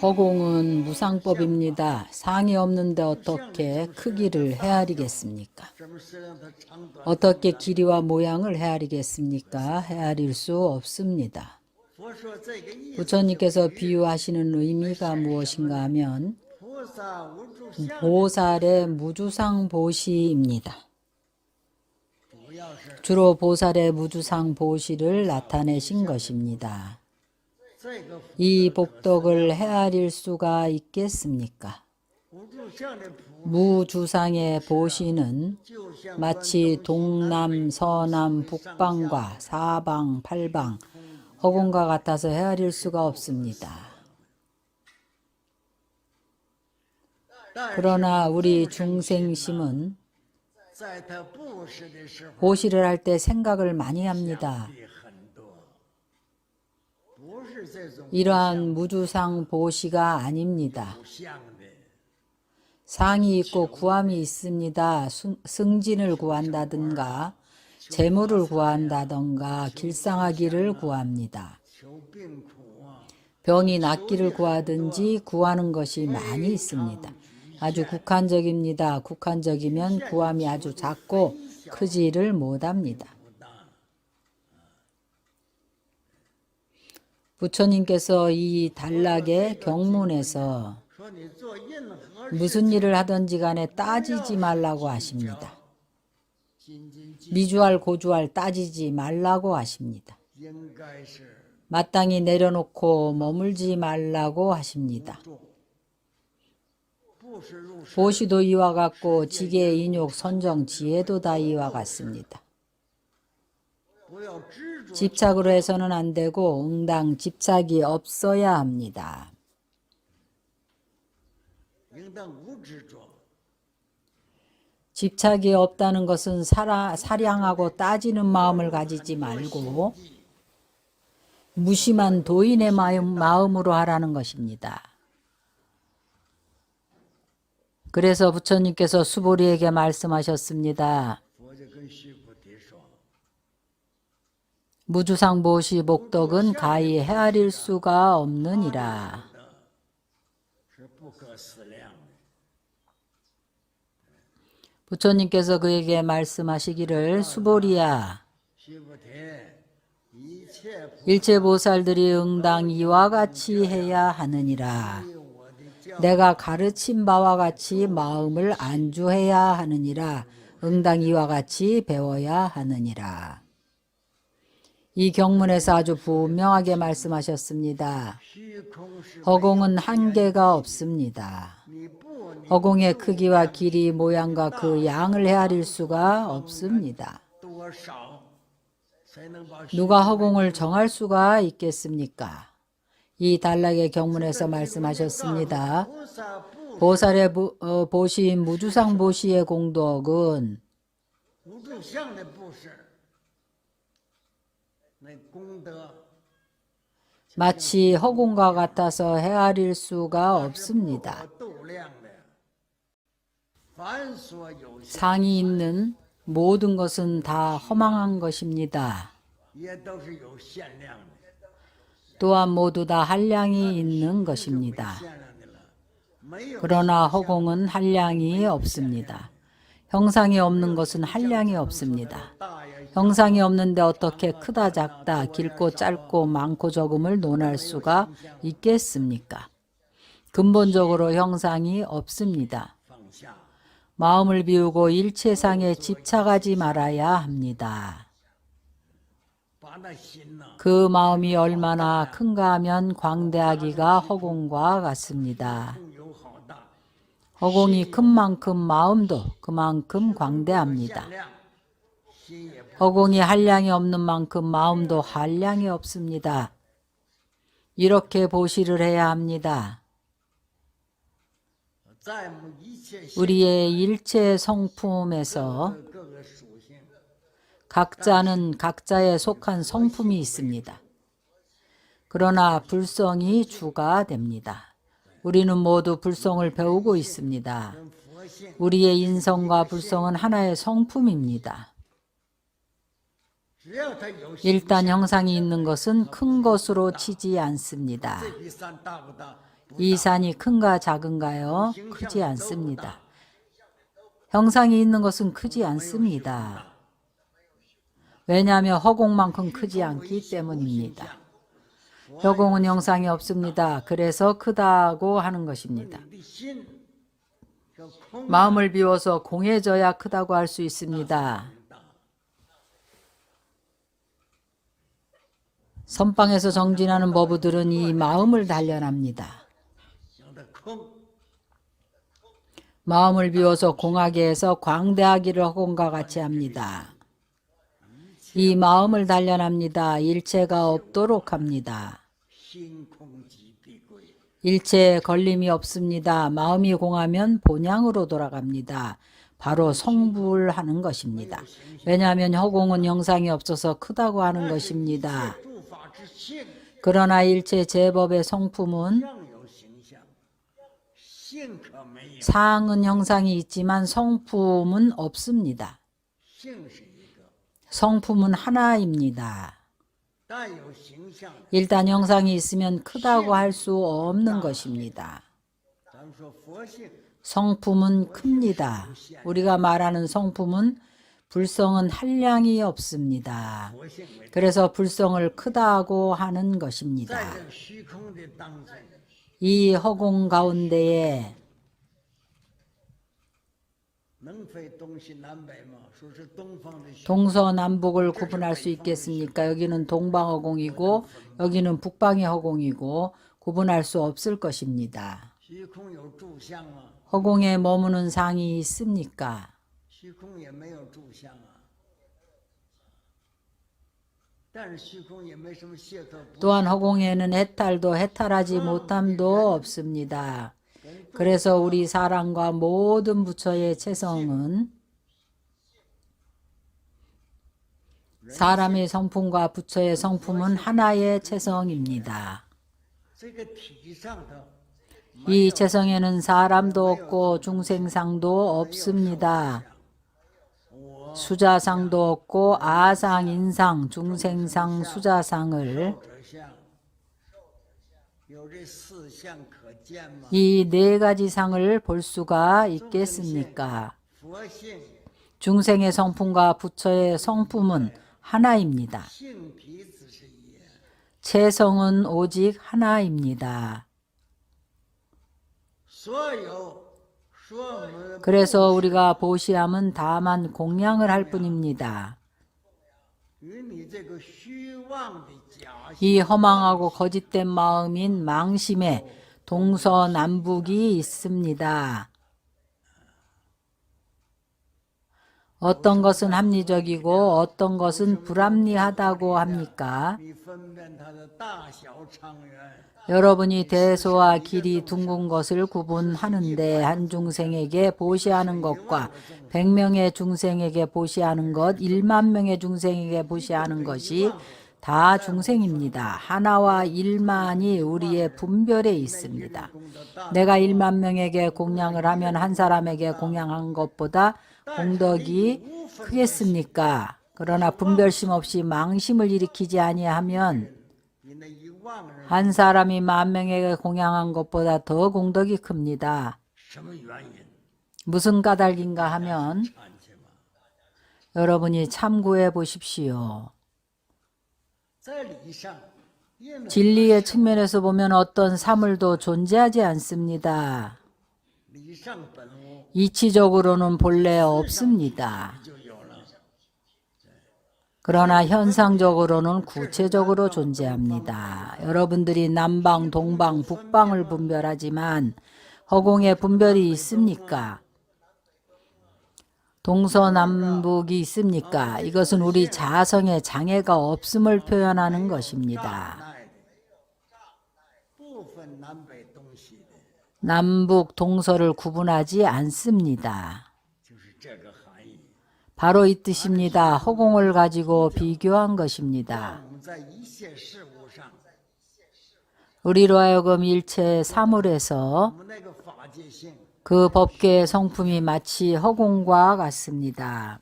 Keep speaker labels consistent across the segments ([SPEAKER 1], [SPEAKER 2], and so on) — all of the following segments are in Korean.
[SPEAKER 1] 허공은 무상법입니다. 상이 없는데 어떻게 크기를 헤아리겠습니까? 어떻게 길이와 모양을 헤아리겠습니까? 헤아릴 수 없습니다. 부처님께서 비유하시는 의미가 무엇인가 하면 보살의 무주상보시입니다. 주로 보살의 무주상보시를 나타내신 것입니다. 이 복덕을 헤아릴 수가 있겠습니까? 무주상의 보시는 마치 동남, 서남, 북방과 사방, 팔방, 허공과 같아서 헤아릴 수가 없습니다. 그러나 우리 중생심은 보시를 할 때 생각을 많이 합니다. 이러한 무주상 보시가 아닙니다. 상이 있고 구함이 있습니다. 승진을 구한다든가 재물을 구한다든가 길상하기를 구합니다. 병이 낫기를 구하든지 구하는 것이 많이 있습니다. 아주 국한적입니다. 국한적이면 구함이 아주 작고 크지를 못합니다. 부처님께서 이 단락의 경문에서 무슨 일을 하든지 간에 따지지 말라고 하십니다. 미주알 고주알 따지지 말라고 하십니다. 마땅히 내려놓고 머물지 말라고 하십니다. 보시도 이와 같고 지계, 인욕, 선정, 지혜도 다 이와 같습니다. 집착으로 해서는 안 되고 응당 집착이 없어야 합니다. 집착이 없다는 것은 사량하고 따지는 마음을 가지지 말고 무심한 도인의 마음으로 하라는 것입니다. 그래서 부처님께서 수보리에게 말씀하셨습니다. 무주상보시 복덕은 가히 헤아릴 수가 없느니라. 부처님께서 그에게 말씀하시기를 수보리야, 일체 보살들이 응당 이와 같이 해야 하느니라. 내가 가르친 바와 같이 마음을 안주해야 하느니라. 응당 이와 같이 배워야 하느니라. 이 경문에서 아주 분명하게 말씀하셨습니다. 허공은 한계가 없습니다. 허공의 크기와 길이, 모양과 그 양을 헤아릴 수가 없습니다. 누가 허공을 정할 수가 있겠습니까? 이 단락의 경문에서 말씀하셨습니다. 보살의 보시, 무주상 보시의 공덕은 마치 허공과 같아서 헤아릴 수가 없습니다. 상이 있는 모든 것은 다 허망한 것입니다. 또한 모두 다 한량이 있는 것입니다. 그러나 허공은 한량이 없습니다. 형상이 없는 것은 한량이 없습니다. 형상이 없는데 어떻게 크다 작다, 길고 짧고 많고 적음을 논할 수가 있겠습니까? 근본적으로 형상이 없습니다. 마음을 비우고 일체상에 집착하지 말아야 합니다. 그 마음이 얼마나 큰가 하면 광대하기가 허공과 같습니다. 허공이 큰 만큼 마음도 그만큼 광대합니다. 허공이 한량이 없는 만큼 마음도 한량이 없습니다. 이렇게 보시를 해야 합니다. 우리의 일체 성품에서 각자는 각자에 속한 성품이 있습니다. 그러나 불성이 주가 됩니다. 우리는 모두 불성을 배우고 있습니다. 우리의 인성과 불성은 하나의 성품입니다. 일단 형상이 있는 것은 큰 것으로 치지 않습니다. 이 산이 큰가 작은가요? 크지 않습니다. 형상이 있는 것은 크지 않습니다. 왜냐하면 허공만큼 크지 않기 때문입니다. 허공은 형상이 없습니다. 그래서 크다고 하는 것입니다. 마음을 비워서 공해져야 크다고 할 수 있습니다. 선방에서 정진하는 법우들은 이 마음을 단련합니다. 마음을 비워서 공하게 해서 광대하기를 허공과 같이 합니다. 이 마음을 단련합니다. 일체가 없도록 합니다. 일체에 걸림이 없습니다. 마음이 공하면 본향으로 돌아갑니다. 바로 성불하는 것입니다. 왜냐하면 허공은 형상이 없어서 크다고 하는 것입니다. 그러나 일체 제법의 성품은 상은 형상이 있지만 성품은 없습니다. 성품은 하나입니다. 일단 형상이 있으면 크다고 할 수 없는 것입니다. 성품은 큽니다. 우리가 말하는 성품은 불성은 한량이 없습니다. 그래서 불성을 크다고 하는 것입니다. 이 허공 가운데에 동서남북을 구분할 수 있겠습니까? 여기는 동방허공이고 여기는 북방의 허공이고 구분할 수 없을 것입니다. 허공에 머무는 상이 있습니까? 또한 허공에는 해탈도 해탈하지 못함도 없습니다. 그래서 우리 사람과 모든 부처의 체성은 사람의 성품과 부처의 성품은 하나의 체성입니다. 이 체성에는 사람도 없고 중생상도 없습니다. 수자상도 없고 아상, 인상, 중생상, 수자상을 이 네 가지 상을 볼 수가 있겠습니까? 중생의 성품과 부처의 성품은 하나입니다. 체성은 오직 하나입니다. 그래서 우리가 보시함은 다만 공양을 할 뿐입니다. 이 허망하고 거짓된 마음인 망심에 동서남북이 있습니다. 어떤 것은 합리적이고 어떤 것은 불합리하다고 합니까? 여러분이 대소와 길이 둥근 것을 구분하는데 한 중생에게 보시하는 것과 100명의 중생에게 보시하는 것, 1만 명의 중생에게 보시하는 것이 다 중생입니다. 하나와 1만이 우리의 분별에 있습니다. 내가 1만 명에게 공양을 하면 한 사람에게 공양한 것보다 공덕이 크겠습니까? 그러나 분별심 없이 망심을 일으키지 아니하면 한 사람이 10,000명에게 공양한 것보다 더 공덕이 큽니다. 무슨 까닭인가 하면 여러분이 참고해 보십시오. 진리의 측면에서 보면 어떤 사물도 존재하지 않습니다. 이치적으로는 본래 없습니다. 그러나 현상적으로는 구체적으로 존재합니다. 여러분들이 남방, 동방, 북방을 분별하지만 허공에 분별이 있습니까? 동서남북이 있습니까? 이것은 우리 자성에 장애가 없음을 표현하는 것입니다. 남북, 동서를 구분하지 않습니다. 바로 이 뜻입니다. 허공을 가지고 비교한 것입니다. 우리로 하여금 일체 사물에서 그 법계의 성품이 마치 허공과 같습니다.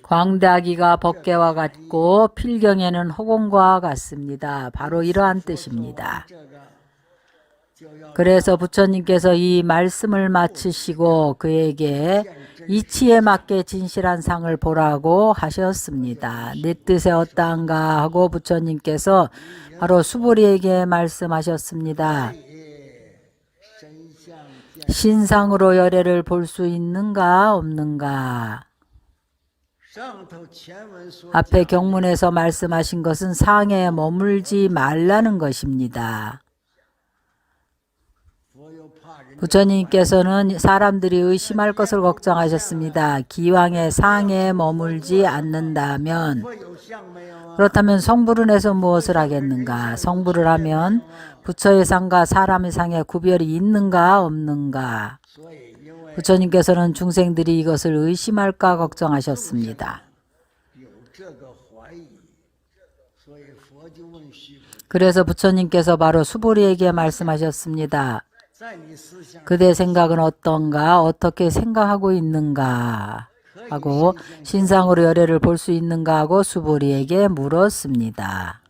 [SPEAKER 1] 광대하기가 법계와 같고 필경에는 허공과 같습니다. 바로 이러한 뜻입니다. 그래서 부처님께서 이 말씀을 마치시고 그에게 이치에 맞게 진실한 상을 보라고 하셨습니다. 내 뜻에 어떠한가 하고 부처님께서 바로 수보리에게 말씀하셨습니다. 신상으로 열애를 볼 수 있는가 없는가? 앞에 경문에서 말씀하신 것은 상에 머물지 말라는 것입니다. 부처님께서는 사람들이 의심할 것을 걱정하셨습니다. 기왕에 상에 머물지 않는다면, 그렇다면 성불은 해서 무엇을 하겠는가? 성불을 하면 부처의 상과 사람의 상에 구별이 있는가 없는가? 부처님께서는 중생들이 이것을 의심할까 걱정하셨습니다. 그래서 부처님께서 바로 수보리에게 말씀하셨습니다. 그대 생각은 어떤가? 어떻게 생각하고 있는가? 하고 신상으로 열애를 볼 수 있는가 하고 수보리에게 물었습니다.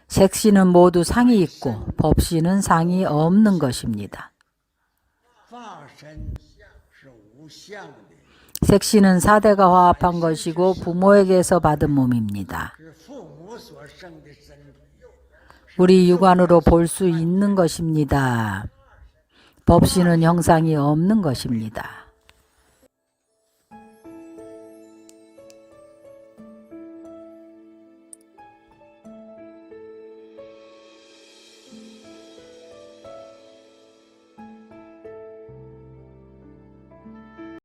[SPEAKER 1] 색신은 모두 상이 있고 법신은 상이 없는 것입니다. 색신은 사대가 화합한 것이고 부모에게서 받은 몸입니다. 우리 육안으로 볼 수 있는 것입니다. 법신은 형상이 없는 것입니다.